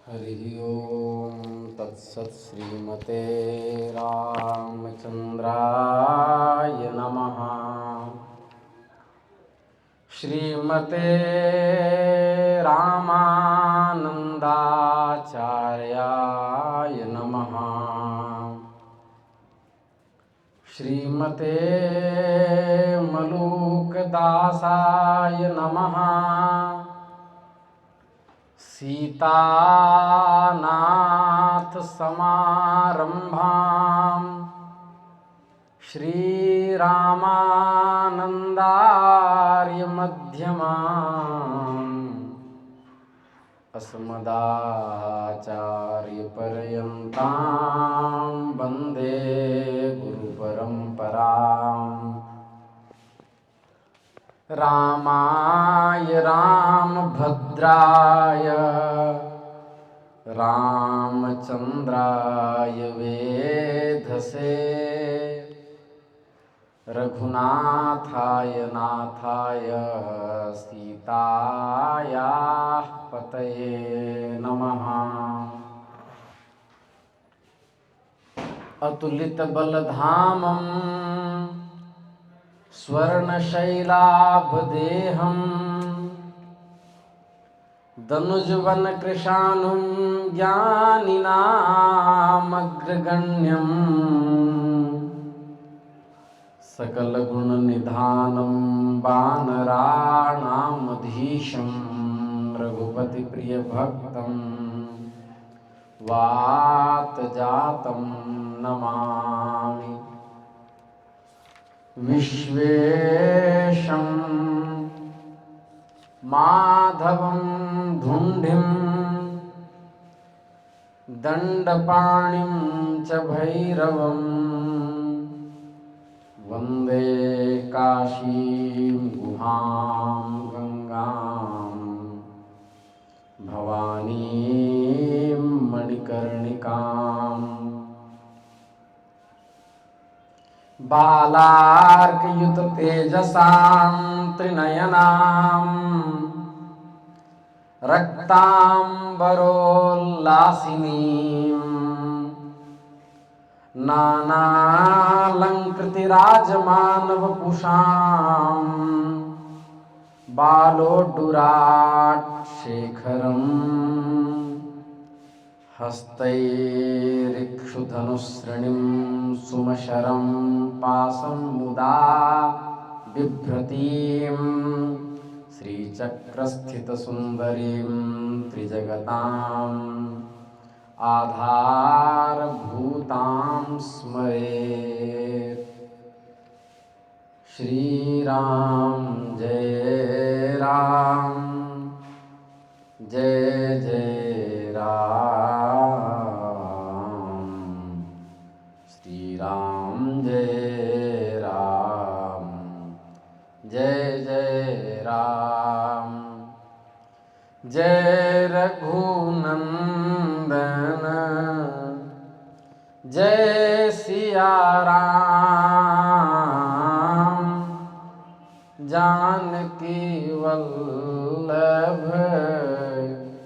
हरि ओम तत्सत्। श्रीमते रामचंद्राय नमः। श्रीमते रामानंदाचार्याय नमः। श्रीमते मलूकदासाय नमः। सीतानाथ समारंभां श्रीरामानंदार्य मध्यमाम् अस्मदाचार्यपर्यन्तां वन्दे गुरुपरम्पराम्। रामाय रामभद्राय रामचंद्राय वेधसे रघुनाथाय नाथाय सीतायाः पतये नमः। अतुलितबलधामं स्वर्णशैलाभदेहम् दनुजवनकृशानुं ज्ञानिनामग्रगण्यम् सकलगुणनिधानं वानराणामधीशं रघुपतिप्रियभक्तं वातजातं नमामि। विश्वेशं माधवं धुण्ढिं दण्डपाणिं च भैरवम् वन्दे काशीं गुहां गंगां भवानीं मणिकर्णिकाम्। बालार्कयुततेजसां त्रिनयनां रक्ताम्बरोल्लासिनीं नानालङ्कृतिराजमानवपुषां बालोड्डुराट्शेखरम् हस्तैरिक्षुधनुसृणीं सुमशरं पाशं मुदा बिभ्रतीं श्रीचक्रस्थितसुन्दरीं त्रिजगताम् आधारभूतां स्मरेत्। श्रीराम जय राम जय जय राम। श्रीराम जय राम जय जय राम। जय रघुनंदन जय सिया राम। जानकी वल्लभ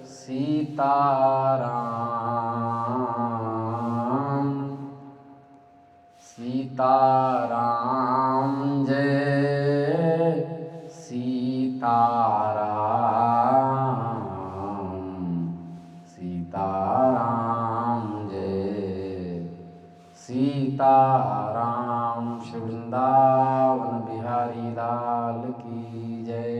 सीताराम। सीताराम जय सीताराम। सीताराम जय सीताराम। श्री वृंदावन बिहारी लाल की जय।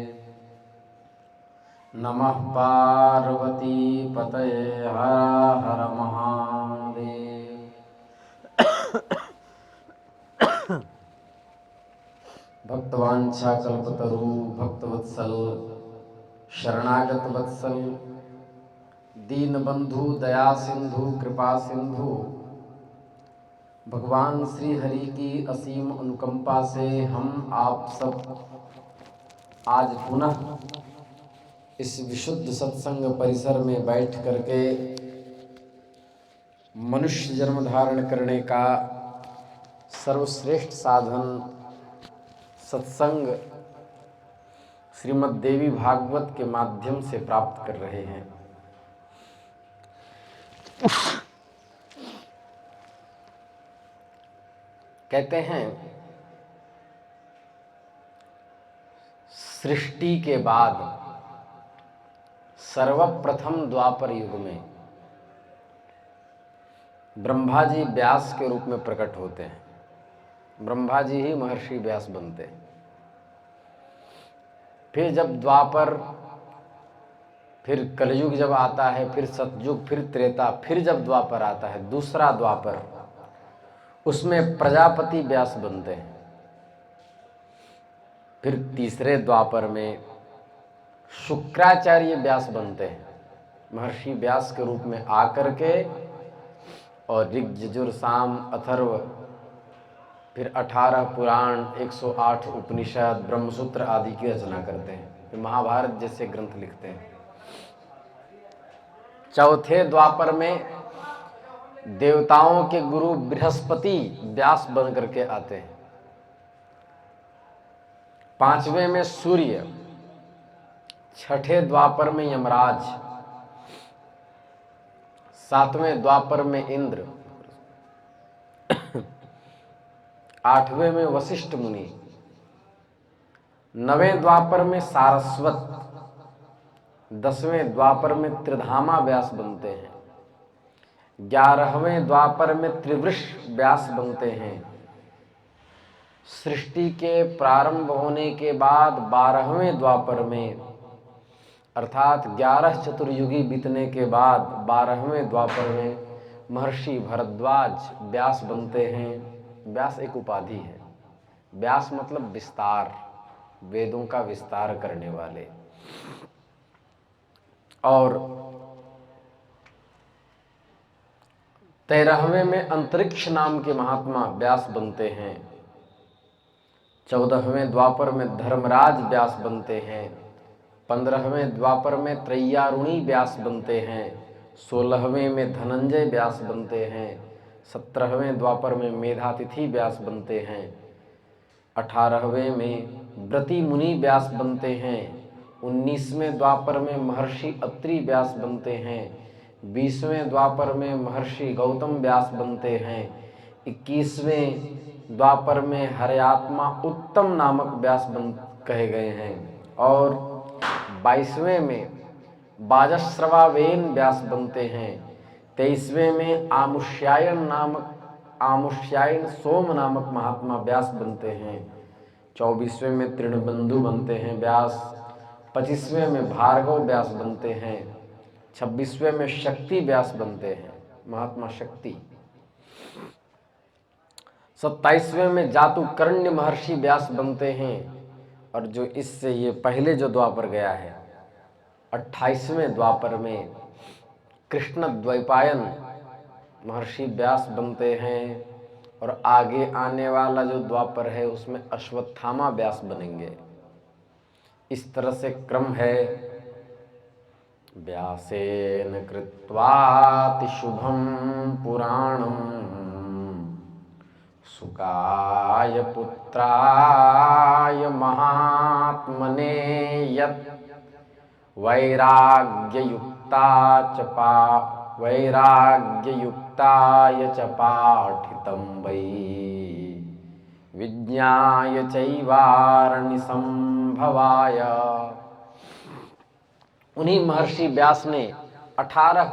नमः पार्वती पतये हर हर महादेव। भक्तवांछा कल्पतरु भक्तवत्सल शरणागत वत्सल दीनबंधु दया सिंधु कृपा सिंधु भगवान श्री हरि की असीम अनुकंपा से हम आप सब आज पुनः इस विशुद्ध सत्संग परिसर में बैठ करके मनुष्य जन्म धारण करने का सर्वश्रेष्ठ साधन सत्संग श्रीमद् देवी भागवत के माध्यम से प्राप्त कर रहे हैं। कहते हैं सृष्टि के बाद सर्वप्रथम द्वापर युग में ब्रह्मा जी व्यास के रूप में प्रकट होते हैं। ब्रह्मा जी ही महर्षि व्यास बनते हैं। फिर जब द्वापर, फिर कलयुग जब आता है, फिर सतयुग, फिर त्रेता, फिर जब द्वापर आता है, दूसरा द्वापर, उसमें प्रजापति व्यास बनते हैं। फिर तीसरे द्वापर में शुक्राचार्य व्यास बनते हैं, महर्षि व्यास के रूप में आकर के, और ऋग यजुर साम अथर्व, फिर 18 पुराण, 108 उपनिषद, ब्रह्मसूत्र आदि की रचना करते हैं। फिर महाभारत जैसे ग्रंथ लिखते हैं। चौथे द्वापर में देवताओं के गुरु बृहस्पति व्यास बन करके आते हैं। पांचवें में सूर्य, छठे द्वापर में यमराज, सातवें द्वापर में इंद्र, आठवें में वशिष्ठ मुनि, नवें द्वापर में सारस्वत, 10वें द्वापर में त्रिधामा व्यास बनते हैं, 11वें द्वापर में त्रिवृष व्यास बनते हैं। सृष्टि के प्रारंभ होने के बाद 12वें द्वापर में, अर्थात 11 चतुर्युगी बीतने के बाद 12वें द्वापर में महर्षि भरद्वाज व्यास बनते हैं। व्यास एक उपाधि है। व्यास मतलब विस्तार, वेदों का विस्तार करने वाले। और 13वें में अंतरिक्ष नाम के महात्मा व्यास बनते हैं। 14वें द्वापर में धर्मराज व्यास बनते हैं। 15वें द्वापर में त्रय्यारुणी व्यास बनते हैं। 16वें में धनंजय व्यास बनते हैं। 17वें द्वापर में मेधातिथि व्यास बनते हैं। 18वें में व्रति मुनि व्यास बनते हैं। 19वें द्वापर में महर्षि अत्रि व्यास बनते हैं। 20वें द्वापर में महर्षि गौतम व्यास बनते हैं। 21वें द्वापर में हरयात्मा उत्तम नामक व्यास कहे गए हैं। और 22वें में बाजश्रवावेन व्यास बनते हैं। 23वें में आमुष्यायन सोम नामक महात्मा व्यास बनते हैं। 24वें में तृणबंधु बनते हैं व्यास। 25वें में भार्गव व्यास बनते हैं। 26वें में शक्ति व्यास बनते हैं, महात्मा शक्ति। 27वें में जातुकर्ण्य महर्षि व्यास बनते हैं। और जो इससे ये पहले जो द्वापर गया है, 28वें द्वापर में कृष्ण द्वैपायन महर्षि व्यास बनते हैं। और आगे आने वाला जो द्वापर है उसमें अश्वत्थामा व्यास बनेंगे। इस तरह से क्रम है। व्यासेन कृत्वाति शुभम पुराणम सुकाय पुत्राय महात्मने यत् वैराग्ययुक्ताय च पाठितं वै विज्ञाय चैवारणिसंभवाय। उन्हीं महर्षि व्यास ने 18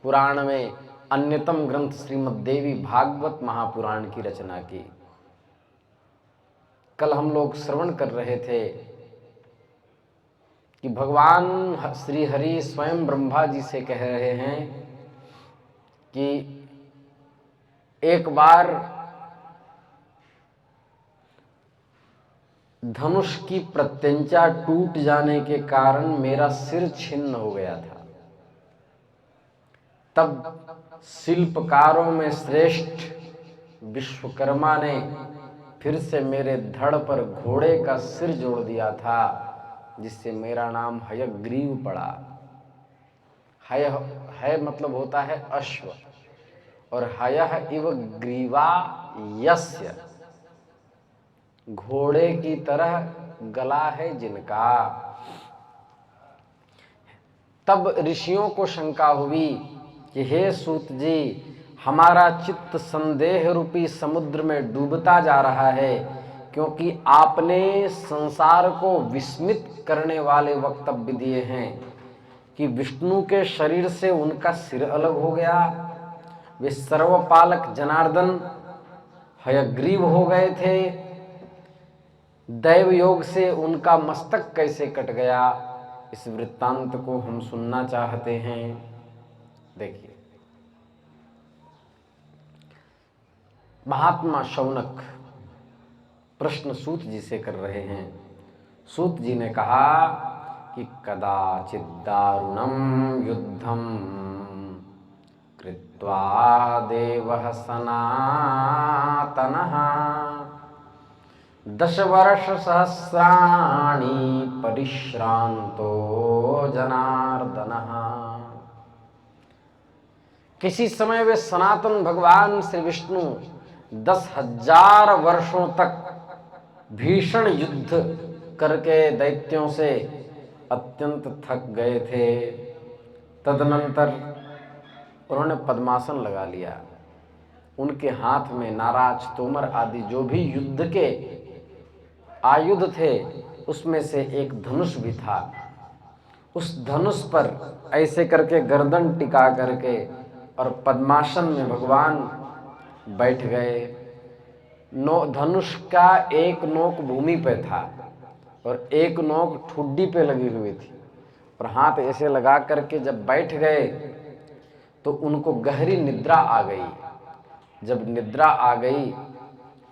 पुराण में अन्यतम ग्रंथ श्रीमद्देवी भागवत महापुराण की रचना की। कल हम लोग श्रवण कर रहे थे कि भगवान श्री हरि स्वयं ब्रह्मा जी से कह रहे हैं कि एक बार धनुष की प्रत्यंचा टूट जाने के कारण मेरा सिर छिन्न हो गया था। तब शिल्पकारों में श्रेष्ठ विश्वकर्मा ने फिर से मेरे धड़ पर घोड़े का सिर जोड़ दिया था, जिससे मेरा नाम हयग्रीव पड़ा। हय मतलब होता है अश्व, और हयः इव ग्रीवा यस्य, घोड़े की तरह गला है जिनका। तब ऋषियों को शंका हुई कि हे सूत जी, हमारा चित्त संदेह रूपी समुद्र में डूबता जा रहा है, क्योंकि आपने संसार को विस्मित करने वाले वक्तव्य दिए हैं कि विष्णु के शरीर से उनका सिर अलग हो गया, वे सर्वपालक जनार्दन हयग्रीव हो गए थे, दैव योग से उनका मस्तक कैसे कट गया, इस वृत्तांत को हम सुनना चाहते हैं। देखिए, महात्मा शौनक प्रश्न सूत जी से कर रहे हैं। सूत जी ने कहा कि कदाचित् दारुणं युद्धं कृत्वा देवः सनातनः 10 वर्ष सहस्राणि परिश्रांतो जनार्दनः। किसी समय वे सनातन भगवान श्री विष्णु 10,000 वर्षों तक भीषण युद्ध करके दैत्यों से अत्यंत थक गए थे। तदनंतर उन्होंने पद्मासन लगा लिया। उनके हाथ में नाराज, तोमर आदि जो भी युद्ध के आयुध थे उसमें से एक धनुष भी था। उस धनुष पर ऐसे करके गर्दन टिका करके और पद्मासन में भगवान बैठ गए। धनुष का एक नोक भूमि पे था और एक नोक ठुड्डी पे लगी हुई थी, और हाथ ऐसे लगा करके जब बैठ गए तो उनको गहरी निद्रा आ गई। जब निद्रा आ गई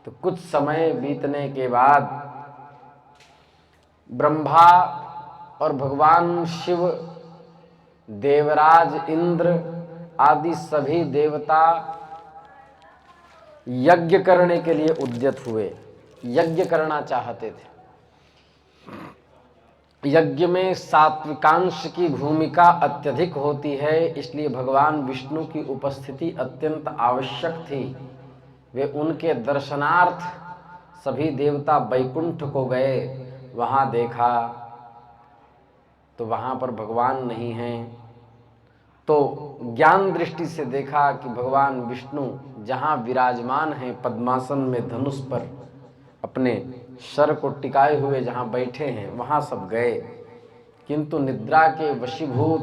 तो कुछ समय बीतने के बाद ब्रह्मा और भगवान शिव, देवराज इंद्र आदि सभी देवता यज्ञ करने के लिए उद्यत हुए, यज्ञ करना चाहते थे। यज्ञ में सात्विकांश की भूमिका अत्यधिक होती है, इसलिए भगवान विष्णु की उपस्थिति अत्यंत आवश्यक थी। वे उनके दर्शनार्थ सभी देवता बैकुंठ को गए। वहाँ देखा तो वहाँ पर भगवान नहीं हैं। तो ज्ञान दृष्टि से देखा कि भगवान विष्णु जहाँ विराजमान हैं पद्मासन में धनुष पर अपने सर को टिकाए हुए जहाँ बैठे हैं वहाँ सब गए, किंतु निद्रा के वशीभूत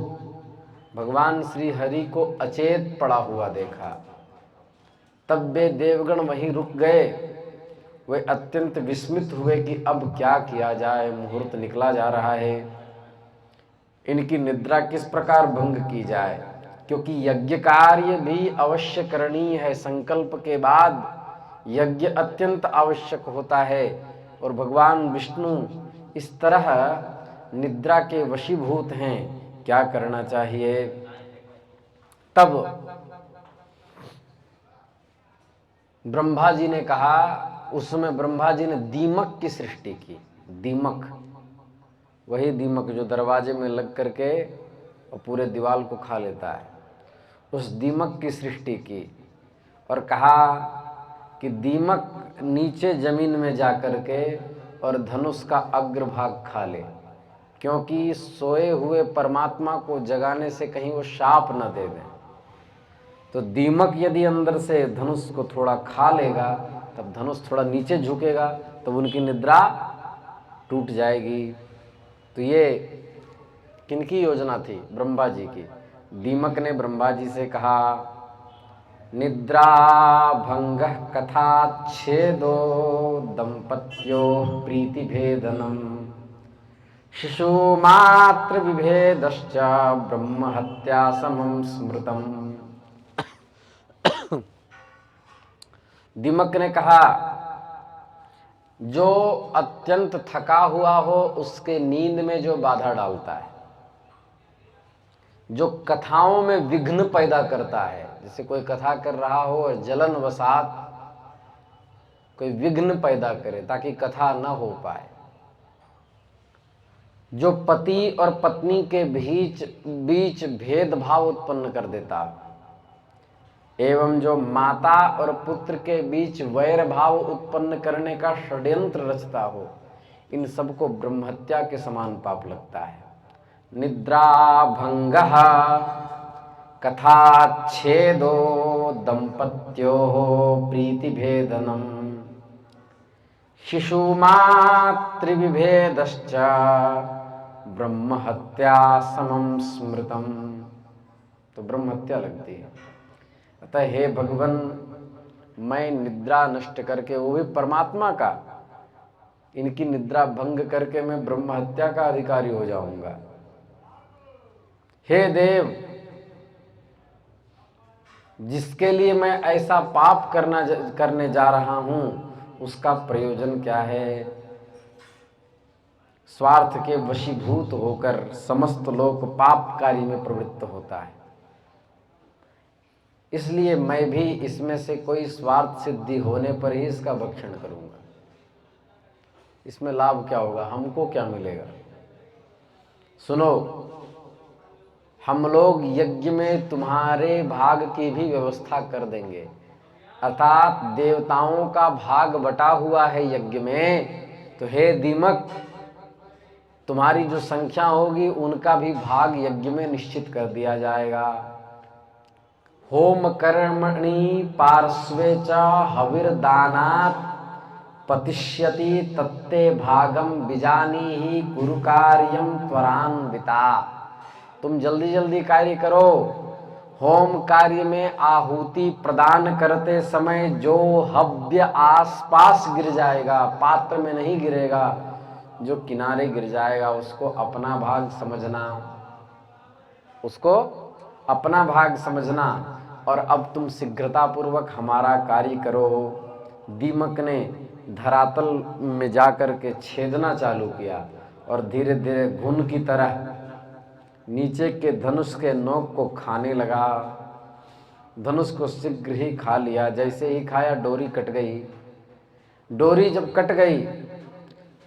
भगवान श्री हरि को अचेत पड़ा हुआ देखा। तब वे देवगण वहीं रुक गए। वे अत्यंत विस्मित हुए कि अब क्या किया जाए, मुहूर्त निकला जा रहा है, इनकी निद्रा किस प्रकार भंग की जाए, क्योंकि यज्ञ कार्य भी अवश्य करणीय है। संकल्प के बाद यज्ञ अत्यंत आवश्यक होता है और भगवान विष्णु इस तरह निद्रा के वशीभूत हैं, क्या करना चाहिए। तब ब्रह्मा जी ने कहा, उस समय ब्रह्मा जी ने दीमक की सृष्टि की। दीमक, वही दीमक जो दरवाजे में लग करके और पूरे दीवार को खा लेता है, उस दीमक की सृष्टि की और कहा कि दीमक नीचे जमीन में जा करके और धनुष का अग्रभाग खा ले, क्योंकि सोए हुए परमात्मा को जगाने से कहीं वो शाप न दे दें। तो दीमक यदि अंदर से धनुष को थोड़ा खा लेगा तब धनुष थोड़ा नीचे झुकेगा, तब उनकी निद्रा टूट जाएगी। तो ये किनकी योजना थी? ब्रह्मा जी की। दीमक ने ब्रह्मा जी से कहा, निद्रा भंगः कथाच्छेदो दंपत्यो प्रीति भेदनम शिशु मात्र विभेदश्च ब्रह्म हत्या समम स्मृतम। दीमक ने कहा, जो अत्यंत थका हुआ हो उसके नींद में जो बाधा डालता है, जो कथाओं में विघ्न पैदा करता है, जैसे कोई कथा कर रहा हो और जलन वसात कोई विघ्न पैदा करे ताकि कथा न हो पाए, जो पति और पत्नी के बीच भेदभाव उत्पन्न कर देता, एवं जो माता और पुत्र के बीच वैर भाव उत्पन्न करने का षड्यंत्र रचता हो, इन सबको ब्रह्महत्या के समान पाप लगता है। निद्रा भंगः कथाच्छेदो दंपत्योः प्रीतिभेदनम शिशुमातृविभेदश्च ब्रह्महत्या समम स्मृतम। तो ब्रह्महत्या लगती है। अतः हे भगवान, मैं निद्रा नष्ट करके, वो भी परमात्मा का, इनकी निद्रा भंग करके मैं ब्रह्महत्या का अधिकारी हो जाऊंगा। हे देव, जिसके लिए मैं ऐसा पाप करने जा रहा हूं, उसका प्रयोजन क्या है? स्वार्थ के वशीभूत होकर समस्त लोक पाप कार्य में प्रवृत्त होता है। इसलिए मैं भी इसमें से कोई स्वार्थ सिद्धि होने पर ही इसका भक्षण करूंगा। इसमें लाभ क्या होगा, हमको क्या मिलेगा? सुनो, हम लोग यज्ञ में तुम्हारे भाग की भी व्यवस्था कर देंगे। अर्थात देवताओं का भाग बटा हुआ है यज्ञ में, तो हे दीमक, तुम्हारी जो संख्या होगी उनका भी भाग यज्ञ में निश्चित कर दिया जाएगा। होम कर्मणि पार्श्वे च हविर्दानात् पतिष्यति तत्ते भागम बिजानीहि कुरु कार्यम त्वरान्विता। तुम जल्दी जल्दी कार्य करो। होम कार्य में आहुति प्रदान करते समय जो हव्य आसपास गिर जाएगा, पात्र में नहीं गिरेगा, जो किनारे गिर जाएगा, उसको अपना भाग समझना, उसको अपना भाग समझना। और अब तुम शीघ्रतापूर्वक हमारा कार्य करो। दीमक ने धरातल में जाकर के छेदना चालू किया और धीरे धीरे घुन की तरह नीचे के धनुष के नोक को खाने लगा। धनुष को शीघ्र ही खा लिया। जैसे ही खाया, डोरी कट गई। डोरी जब कट गई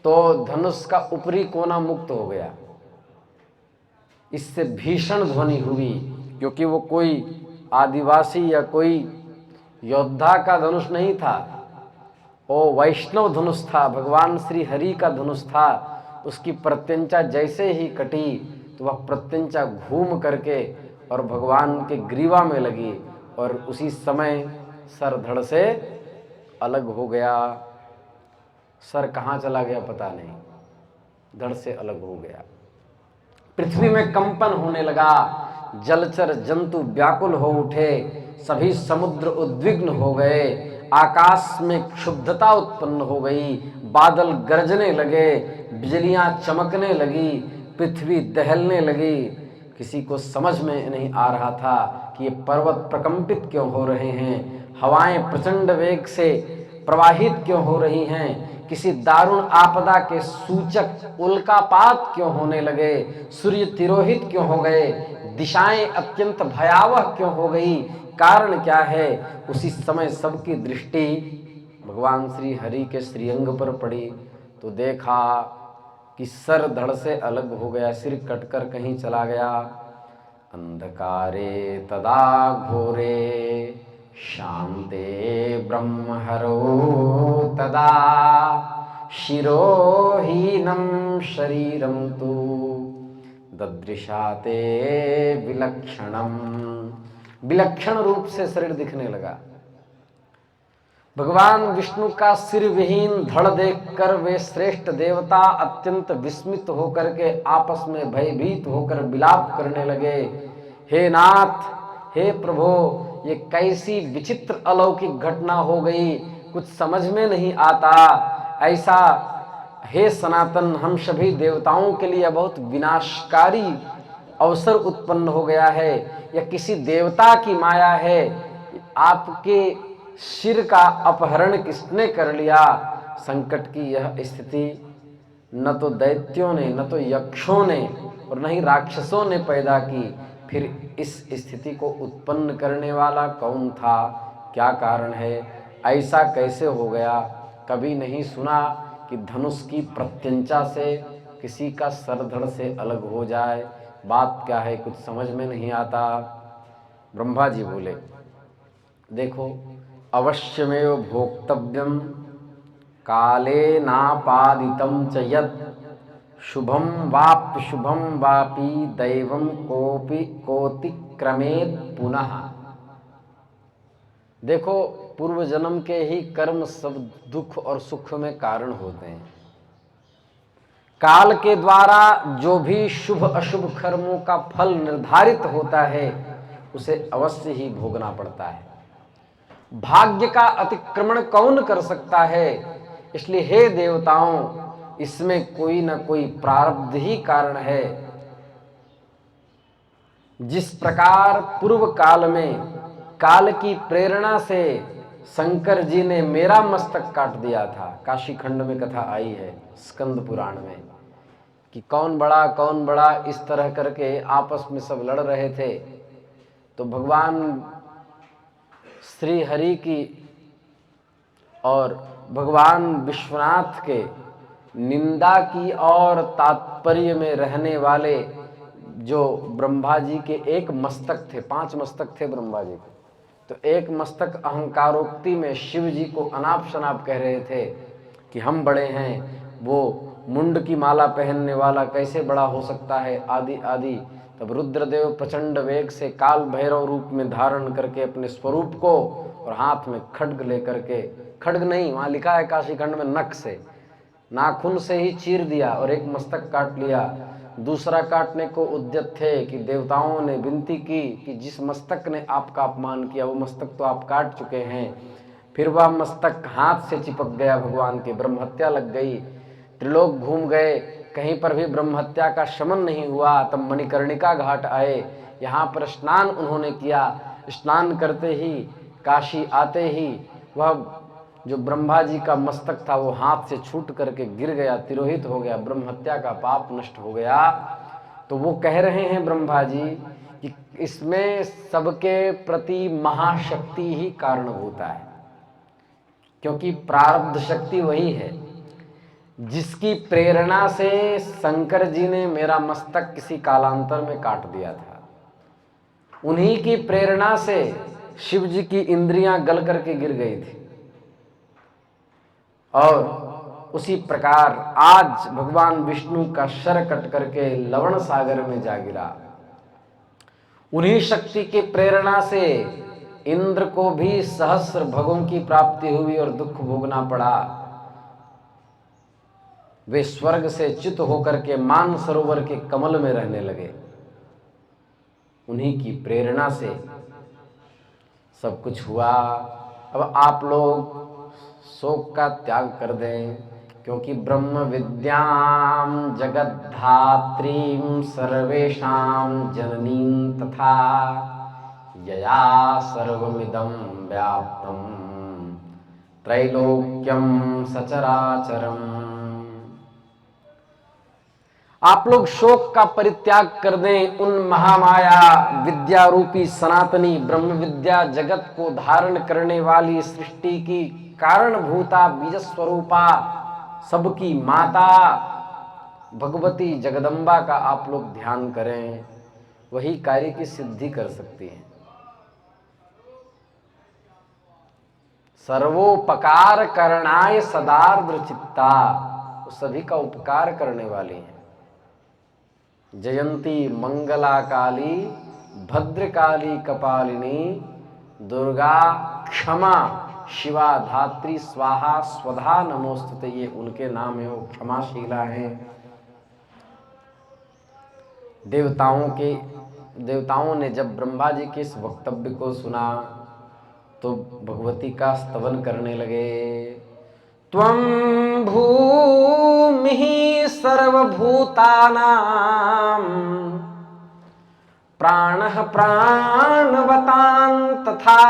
तो धनुष का ऊपरी कोना मुक्त हो गया। इससे भीषण ध्वनि हुई, क्योंकि वो कोई आदिवासी या कोई योद्धा का धनुष नहीं था, वो वैष्णव धनुष था, भगवान श्री हरि का धनुष था। उसकी प्रत्यंचा जैसे ही कटी तो वह प्रत्यंचा घूम करके और भगवान के ग्रीवा में लगी और उसी समय सर धड़ से अलग हो गया। सर कहाँ चला गया पता नहीं, धड़ से अलग हो गया। पृथ्वी में कंपन होने लगा, जलचर जंतु व्याकुल हो उठे, सभी समुद्र उद्विग्न हो गए, आकाश में क्षुब्धता उत्पन्न हो गई, बादल गरजने लगे, बिजलियां चमकने लगी, पृथ्वी दहलने लगी। किसी को समझ में नहीं आ रहा था कि ये पर्वत प्रकंपित क्यों हो रहे हैं, हवाएं प्रचंड वेग से प्रवाहित क्यों हो रही हैं, किसी दारुण आपदा के सूचक उल्कापात क्यों होने लगे, सूर्य तिरोहित क्यों हो गए, दिशाएं अत्यंत भयावह क्यों हो गई, कारण क्या है? उसी समय सबकी दृष्टि भगवान श्री हरि के श्रीअंग पर पड़ी तो देखा कि सर धड़ से अलग हो गया, सिर कटकर कहीं चला गया। अंधकारे तदा घोरे शांते ब्रह्महरो तदा शिरोहीनम शरीरम तु ददृशाते विलक्षणम। विलक्षण रूप से शरीर दिखने लगा। भगवान विष्णु का सिर विहीन धड़ देखकर वे श्रेष्ठ देवता अत्यंत विस्मित होकर के आपस में भयभीत होकर विलाप करने लगे। हे नाथ, हे प्रभो, ये कैसी विचित्र अलौकिक घटना हो गई, कुछ समझ में नहीं आता। ऐसा हे सनातन, हम सभी देवताओं के लिए बहुत विनाशकारी अवसर उत्पन्न हो गया है। यह किसी देवता की माया है। आपके सिर का अपहरण किसने कर लिया? संकट की यह स्थिति न तो दैत्यों ने, न तो यक्षों ने और न ही राक्षसों ने पैदा की। फिर इस स्थिति को उत्पन्न करने वाला कौन था? क्या कारण है? ऐसा कैसे हो गया? कभी नहीं सुना कि धनुष की प्रत्यंचा से किसी का सर धड़ से अलग हो जाए। बात क्या है, कुछ समझ में नहीं आता। ब्रह्मा जी बोले, देखो, अवश्यमेव भोक्तव्यम काले नापादितम च यत् शुभम वापि दैवम कोपि कोटि क्रमेत पुनः। देखो, पूर्व जन्म के ही कर्म सब दुख और सुख में कारण होते हैं। काल के द्वारा जो भी शुभ अशुभ कर्मों का फल निर्धारित होता है उसे अवश्य ही भोगना पड़ता है। भाग्य का अतिक्रमण कौन कर सकता है? इसलिए हे देवताओं, इसमें कोई ना कोई प्रारब्ध ही कारण है। जिस प्रकार पूर्व काल में काल की प्रेरणा से शंकर जी ने मेरा मस्तक काट दिया था, काशी खंड में कथा आई है स्कंद पुराण में, कि कौन बड़ा इस तरह करके आपस में सब लड़ रहे थे। तो भगवान श्री हरि की और भगवान विश्वनाथ के निंदा की और तात्पर्य में रहने वाले जो ब्रह्मा जी के एक मस्तक थे, 5 मस्तक थे ब्रह्मा जी के, तो एक मस्तक अहंकारोक्ति में शिव जी को अनाप शनाप कह रहे थे कि हम बड़े हैं, वो मुंड की माला पहनने वाला कैसे बड़ा हो सकता है, आदि आदि। तब रुद्रदेव प्रचंड वेग से काल भैरव रूप में धारण करके अपने स्वरूप को और हाथ में खड्ग लेकर के, खड्ग नहीं, वहाँ लिखा है काशी खंड में, नख से, नाखून से ही चीर दिया और एक मस्तक काट लिया। दूसरा काटने को उद्यत थे कि देवताओं ने विनती की कि जिस मस्तक ने आपका अपमान किया वो मस्तक तो आप काट चुके हैं। फिर वह मस्तक हाथ से चिपक गया भगवान के, ब्रह्म हत्या लग गई। त्रिलोक घूम गए, कहीं पर भी ब्रह्म हत्या का शमन नहीं हुआ। तब मणिकर्णिका घाट आए, यहाँ पर स्नान उन्होंने किया। स्नान करते ही, काशी आते ही, वह जो ब्रह्मा जी का मस्तक था वो हाथ से छूट करके गिर गया, तिरोहित हो गया, ब्रह्म हत्या का पाप नष्ट हो गया। तो वो कह रहे हैं ब्रह्मा जी कि इसमें सबके प्रति महाशक्ति ही कारण होता है, क्योंकि प्रारब्ध शक्ति वही है जिसकी प्रेरणा से शंकर जी ने मेरा मस्तक किसी कालांतर में काट दिया था। उन्हीं की प्रेरणा से शिव जी की इंद्रियां गल करके गिर गई थी। और उसी प्रकार आज भगवान विष्णु का शर कट करके लवण सागर में जा गिरा। उन्हीं शक्ति की प्रेरणा से इंद्र को भी सहस्र भगों की प्राप्ति हुई और दुख भोगना पड़ा। वे स्वर्ग से च्युत होकर के मान सरोवर के कमल में रहने लगे। उन्हीं की प्रेरणा से सब कुछ हुआ। अब आप लोग शोक का त्याग कर दें, क्योंकि ब्रह्म विद्याम जगद्धात्रीं सर्वेषां जननीं तथा यया सर्वमिदं व्याप्तं त्रैलोक्यं सचराचरम्। आप लोग शोक का परित्याग कर दें, उन महामाया विद्या रूपी सनातनी ब्रह्म विद्या जगत को धारण करने वाली सृष्टि की कारणभूता बीज स्वरूपा सबकी माता भगवती जगदम्बा का आप लोग ध्यान करें। वही कार्य की सिद्धि कर सकती हैं। सर्वोपकार करणाय सदार्द्र चित्ता, वो सभी का उपकार करने वाली हैं। जयंती मंगला काली भद्रकाली कपालिनी दुर्गा क्षमा शिवा धात्री स्वाहा स्वधा नमोस्तुते, ये उनके नाम है, वो क्षमाशीला हैं। देवताओं ने जब ब्रह्मा जी के इस वक्तव्य को सुना तो भगवती का स्तवन करने लगे। त्वं भूमिः सर्वभूतानां प्राणः प्राणवतां तथा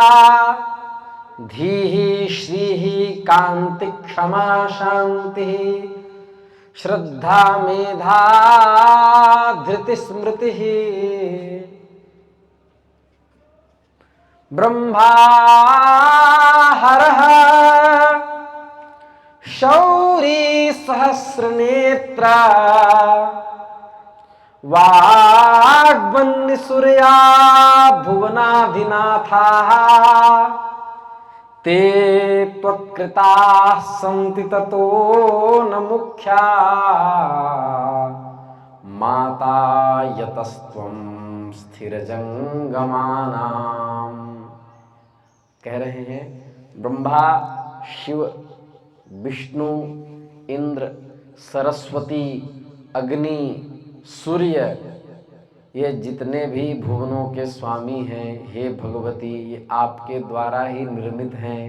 धीः श्रीः कान्ति क्षमा शान्तिः श्रद्धा मेधा धृति स्मृतिः ब्रह्मा हरः शौरी सहस्रनेत्रा वाग्वन्य सूर्या भुवनाधिनाथाः ते त्वत्कृता सन्ति ततो न मुख्या माता यतस्त्वं स्थिरजंगमानाम। कह रहे हैं ब्रह्मा, शिव, विष्णु, इंद्र, सरस्वती, अग्नि, सूर्य, ये जितने भी भुवनों के स्वामी हैं, हे भगवती, ये आपके द्वारा ही निर्मित हैं।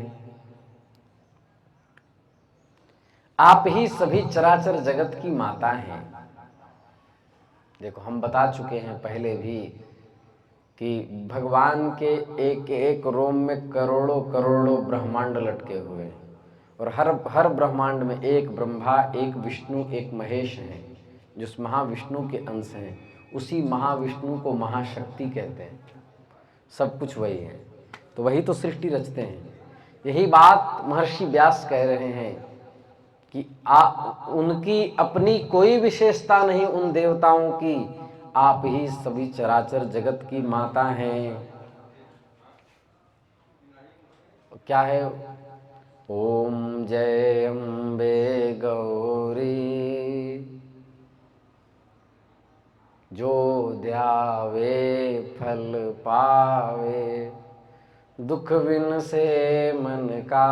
आप ही सभी चराचर जगत की माता हैं। देखो, हम बता चुके हैं पहले भी कि भगवान के एक एक रोम में करोड़ों करोड़ों ब्रह्मांड लटके हुए हैं, और हर ब्रह्मांड में एक ब्रह्मा, एक विष्णु, एक महेश हैं, जो महाविष्णु के अंश हैं। उसी महाविष्णु को महाशक्ति कहते हैं। सब कुछ वही है, तो वही तो सृष्टि रचते हैं। यही बात महर्षि व्यास कह रहे हैं कि उनकी अपनी कोई विशेषता नहीं उन देवताओं की, आप ही सभी चराचर जगत की माता हैं। क्या है? ओम जय अम्बे गौरी, जो ध्यावे फल पावे, दुख बिन से मन का,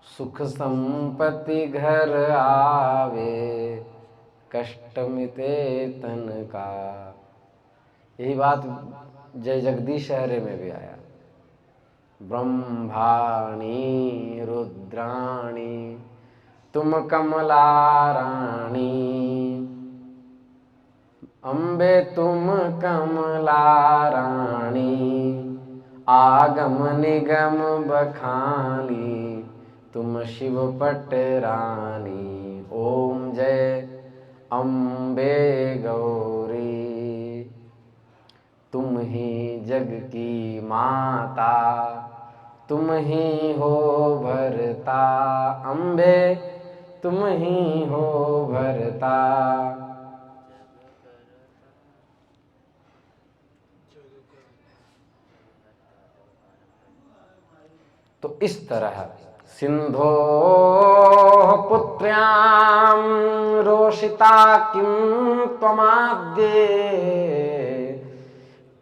सुख संपत्ति घर आवे, कष्ट मिटे तन का। यही बात जय जगदीश शहरे में भी आया। ब्रह्माणी रुद्राणी तुम कमला रानी, अम्बे तुम कमला रानी, आगम निगम बखानी, तुम शिव पट रानी। ओम जय अम्बे गौरी, तुम ही जग की माता, तुम ही हो भरता, अम्बे तुम ही हो भरता। तो इस तरह सिंधो पुत्र्यां रोषिता किं त्वमाद्ये,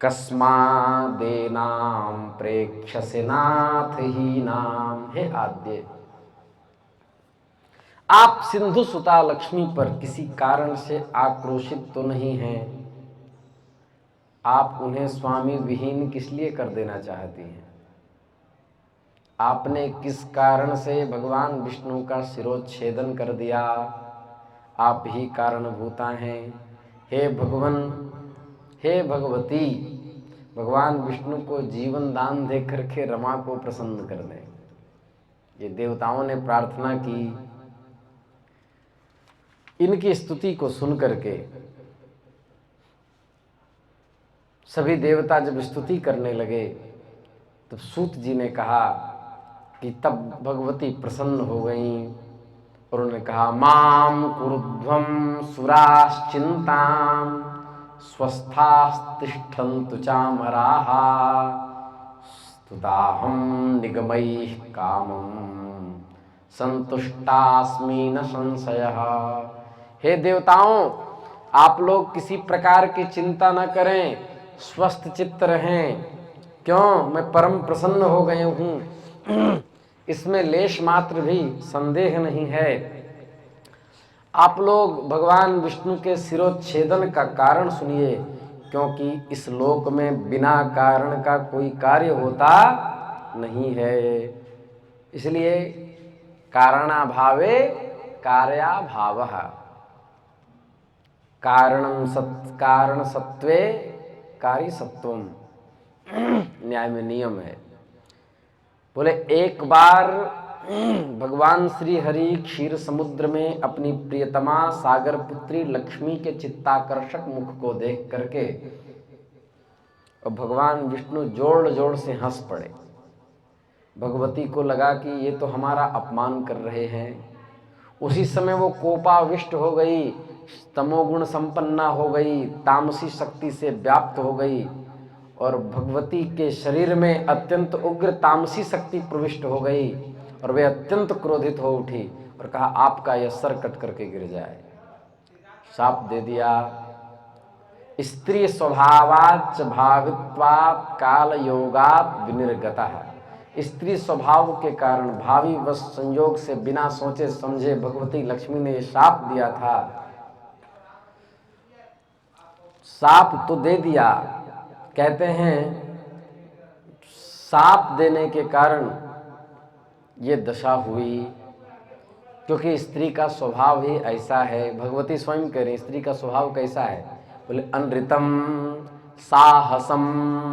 कस्मादेनां प्रेक्ष्यसे नाथ हीनाम। हे आद्य, आप सिंधु सुता लक्ष्मी पर किसी कारण से आक्रोशित तो नहीं हैं? आप उन्हें स्वामी विहीन किस लिए कर देना चाहती हैं? आपने किस कारण से भगवान विष्णु का शिरोच्छेदन कर दिया? आप ही कारणभूता हैं। हे भगवान, हे भगवती, भगवान विष्णु को जीवन दान दे करके रमा को प्रसन्न कर दें। ये देवताओं ने प्रार्थना की। इनकी स्तुति को सुन करके सभी देवता जब स्तुति करने लगे, तो सूत जी ने कहा कि तब भगवती प्रसन्न हो गईं और उन्होंने कहा, माम कुरुध्वं सुराश्चिंतां, स्वस्थास्तिष्ठन्तु चामराः, स्तुताहं निगमैः कामं, संतुष्टास्मि न संशयः। हे देवताओं, आप लोग किसी प्रकार की चिंता न करें, स्वस्थ चित्त रहें। क्यों? मैं परम प्रसन्न हो गए हूँ, इसमें लेश मात्र भी संदेह नहीं है। आप लोग भगवान विष्णु के शिरोच्छेदन का कारण सुनिए, क्योंकि इस लोक में बिना कारण का कोई कार्य होता नहीं है। इसलिए कारणाभावे कार्याभावः, कारण सत्वे कार्य सत्वम, न्याय में नियम है। बोले, एक बार भगवान श्री हरि क्षीर समुद्र में अपनी प्रियतमा सागर पुत्री लक्ष्मी के चित्ताकर्षक मुख को देख करके और भगवान विष्णु जोड़ जोड़ से हंस पड़े। भगवती को लगा कि ये तो हमारा अपमान कर रहे हैं। उसी समय वो कोपाविष्ट हो गई, तमोगुण संपन्ना हो गई, तामसी शक्ति से व्याप्त हो गई और भगवती के शरीर में अत्यंत उग्र तामसी शक्ति प्रविष्ट हो गई और वे अत्यंत क्रोधित हो उठी और कहा आपका यह सर कट करके गिर जाए। शाप दे दिया। स्त्री स्वभावाच्च भावित्वात् काल योगात् विनिर्गतः। स्त्री स्वभाव के कारण भावी वश संयोग से बिना सोचे समझे भगवती लक्ष्मी ने ये शाप दिया था। शाप तो दे दिया, कहते हैं शाप देने के कारण ये दशा हुई, क्योंकि स्त्री का स्वभाव ही ऐसा है। भगवती स्वयं कह रही स्त्री का स्वभाव कैसा है, बोले अनृतम साहसम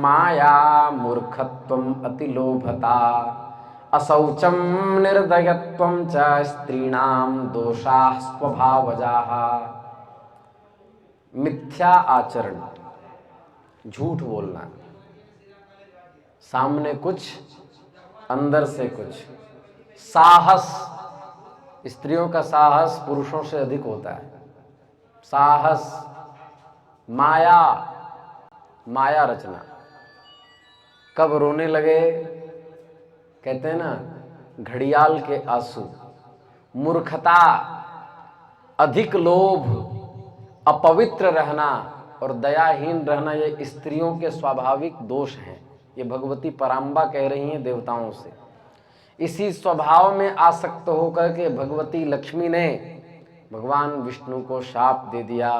माया मूर्खत्वम अतिलोभता अशौचम निर्दयत्वम च स्त्रीणाम दोषाः स्वभावजाः। मिथ्या आचरण, झूठ बोलना, सामने कुछ अंदर से कुछ। साहस, स्त्रियों का साहस पुरुषों से अधिक होता है। साहस, माया, माया रचना। कब रोने लगे, कहते हैं ना घड़ियाल के आंसू। मूर्खता, अधिक लोभ, अपवित्र रहना और दयाहीन रहना, ये स्त्रियों के स्वाभाविक दोष हैं। ये भगवती पराम्बा कह रही हैं देवताओं से। इसी स्वभाव में आसक्त होकर के भगवती लक्ष्मी ने भगवान विष्णु को शाप दे दिया,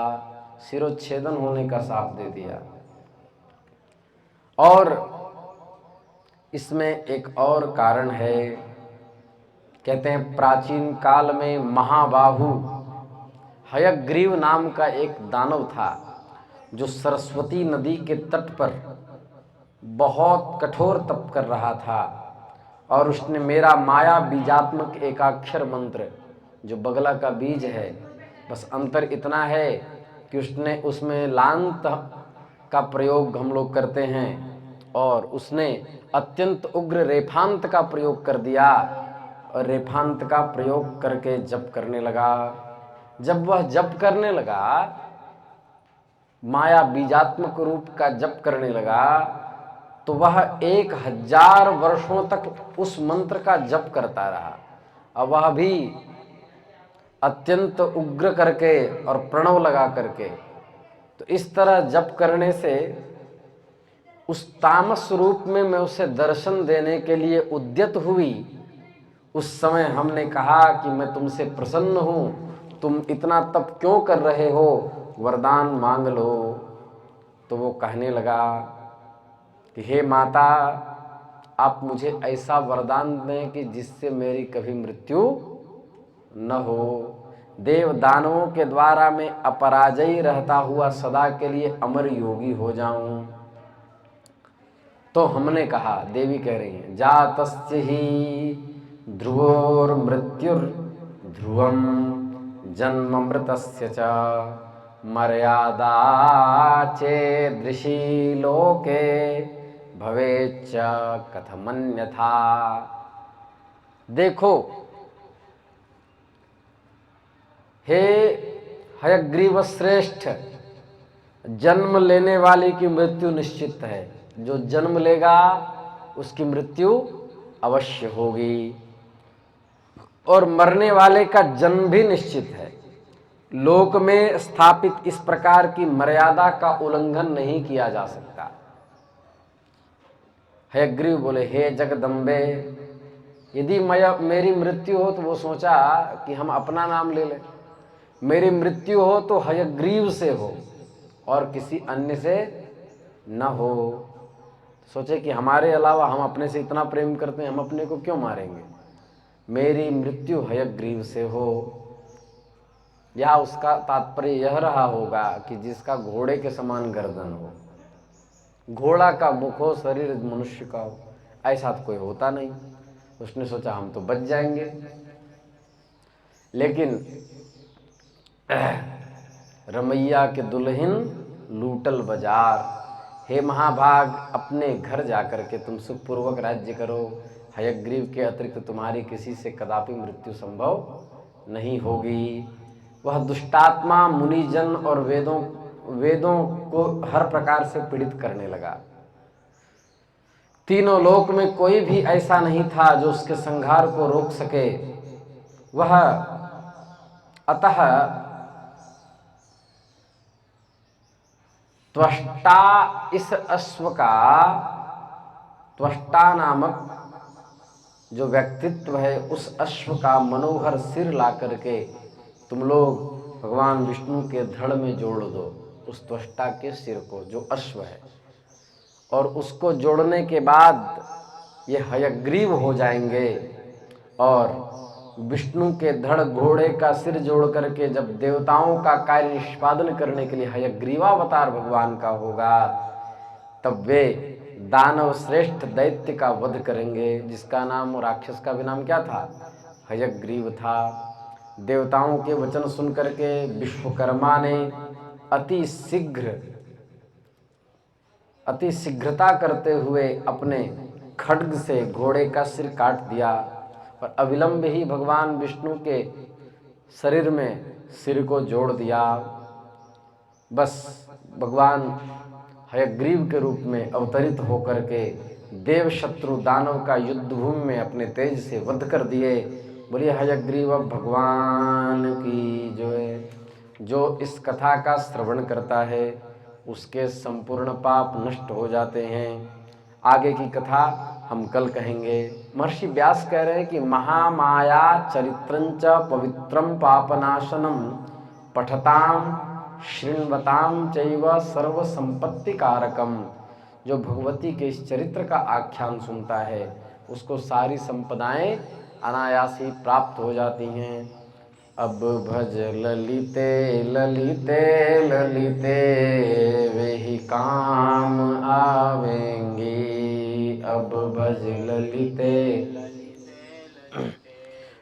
शिरोच्छेदन होने का शाप दे दिया। और इसमें एक और कारण है, कहते हैं प्राचीन काल में महाबाहु हयग्रीव नाम का एक दानव था, जो सरस्वती नदी के तट पर बहुत कठोर तप कर रहा था। और उसने मेरा माया बीजात्मक एकाक्षर मंत्र, जो बगला का बीज है, बस अंतर इतना है कि उसने उसमें लांत का प्रयोग हम लोग करते हैं, और उसने अत्यंत उग्र रेफांत का प्रयोग कर दिया। और रेफांत का प्रयोग करके जप करने लगा। जब वह जप करने लगा, माया बीजात्मक रूप का जप करने लगा, तो वह 1000 वर्षों तक उस मंत्र का जप करता रहा। और वह भी अत्यंत उग्र करके और प्रणव लगा करके। तो इस तरह जप करने से उस तामस रूप में मैं उसे दर्शन देने के लिए उद्यत हुई। उस समय हमने कहा कि मैं तुमसे प्रसन्न हूँ, तुम इतना तप क्यों कर रहे हो, वरदान मांग लो। तो वो कहने लगा कि हे माता, आप मुझे ऐसा वरदान दें कि जिससे मेरी कभी मृत्यु न हो। देव दानवों के द्वारा मैं अपराजयी रहता हुआ सदा के लिए अमर योगी हो जाऊं। तो हमने कहा, देवी कह रही हैं, जातस्य ही ध्रुवोर मृत्युर ध्रुवम जन्म मृतस्य च मर्यादा चेदृशी लोके भवेच्च कथमन्यथा। देखो हे हयग्रीव श्रेष्ठ, जन्म लेने वाले की मृत्यु निश्चित है। जो जन्म लेगा उसकी मृत्यु अवश्य होगी, और मरने वाले का जन्म भी निश्चित है। लोक में स्थापित इस प्रकार की मर्यादा का उल्लंघन नहीं किया जा सकता। हयग्रीव बोले, हे जगदम्बे, यदि मेरी मृत्यु हो, तो वो सोचा कि हम अपना नाम ले लें। मेरी मृत्यु हो तो हयग्रीव से हो और किसी अन्य से न हो। सोचे कि हमारे अलावा हम अपने से इतना प्रेम करते हैं, हम अपने को क्यों मारेंगे। मेरी मृत्यु हयग्रीव से हो। या उसका तात्पर्य यह रहा होगा कि जिसका घोड़े के समान गर्दन हो, घोड़ा का मुख हो, शरीर मनुष्य का हो, ऐसा तो कोई होता नहीं। उसने सोचा हम तो बच जाएंगे। लेकिन रमैया के दुल्हन लूटल बाजार। हे महाभाग, अपने घर जाकर के तुम सुखपूर्वक राज्य करो। हयग्रीव के अतिरिक्त तुम्हारी किसी से कदापि मृत्यु संभव नहीं होगी। वह दुष्टात्मा मुनिजन और वेदों को हर प्रकार से पीड़ित करने लगा। तीनों लोक में कोई भी ऐसा नहीं था जो उसके संहार को रोक सके। वह अतः त्वष्टा, इस अश्व का त्वष्टा नामक जो व्यक्तित्व है उस अश्व का मनोहर सिर ला करके तुम लोग भगवान विष्णु के धड़ में जोड़ दो, उस त्वष्टा के सिर को जो अश्व है। और उसको जोड़ने के बाद ये हयग्रीव हो जाएंगे। और विष्णु के धड़ घोड़े का सिर जोड़ करके जब देवताओं का कार्य निष्पादन करने के लिए हयग्रीवावतार भगवान का होगा, तब वे दानव श्रेष्ठ दैत्य का वध करेंगे, जिसका नाम, राक्षस का भी नाम क्या था? हयग्रीव था। देवताओं के वचन सुन करके विश्वकर्मा ने अति शीघ्रता करते हुए अपने खड्ग से घोड़े का सिर काट दिया और अविलंब ही भगवान विष्णु के शरीर में सिर को जोड़ दिया। बस भगवान हयग्रीव के रूप में अवतरित होकर के देव शत्रु दानव का युद्ध भूमि में अपने तेज से वध कर दिए। बोलिए हयग्रीव भगवान की जय। जो इस कथा का श्रवण करता है उसके संपूर्ण पाप नष्ट हो जाते हैं। आगे की कथा हम कल कहेंगे। महर्षि व्यास कह रहे हैं कि महामाया चरित्रंच पवित्रम पापनाशनम पठताम शृण्वताम चैव सर्व संपत्ति कारकम। जो भगवती के इस चरित्र का आख्यान सुनता है उसको सारी संपदाएं अनायास ही प्राप्त हो जाती हैं। अब भज ललिते ललिते ललिते वे ही काम आवेंगे। अब भज ललिते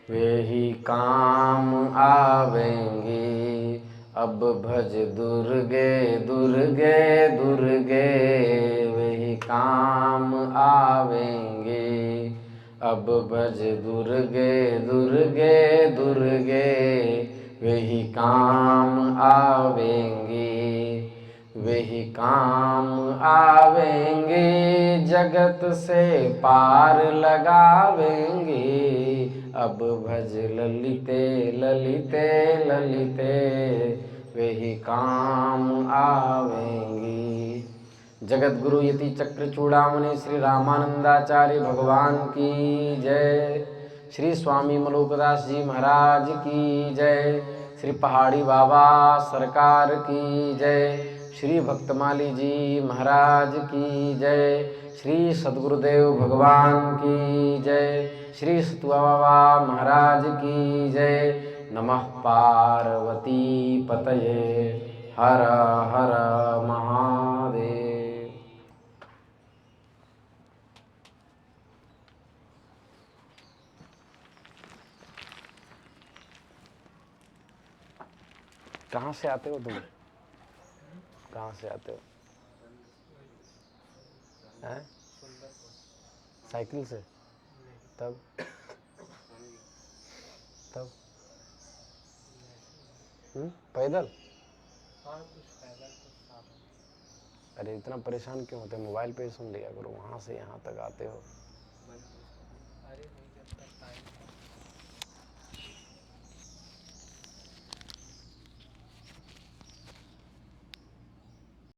वे ही काम आवेंगे। अब भज दुर्गे दुर्गे दुर्गे वे ही काम आवेंगे। अब भज दुर्गे दुर्गे दुर्गे वे ही काम आवेंगे। वे ही काम आवेंगे जगत से पार लगावेंगे। अब भज ललिते ललिते ललिते वे ही काम आवेंगे। जगत गुरु यति चक्र चूड़ामणि श्री रामानंदाचार्य भगवान की जय। श्री स्वामी मलोकदास जी महाराज की जय। श्री पहाड़ी बाबा सरकार की जय। श्री भक्तमाली जी महाराज की जय। श्री सद्गुरुदेव भगवान की जय। श्री सतुआ बाबा महाराज की जय। नमः पार्वती पतये। हर हर महादेव। कहाँ से आते हो तुम? कहाँ से आते हो? हैं? साइकिल से? तब पैदल? अरे इतना परेशान क्यों होते? मोबाइल पे ही सुन लिया करो। वहाँ से यहाँ तक आते हो।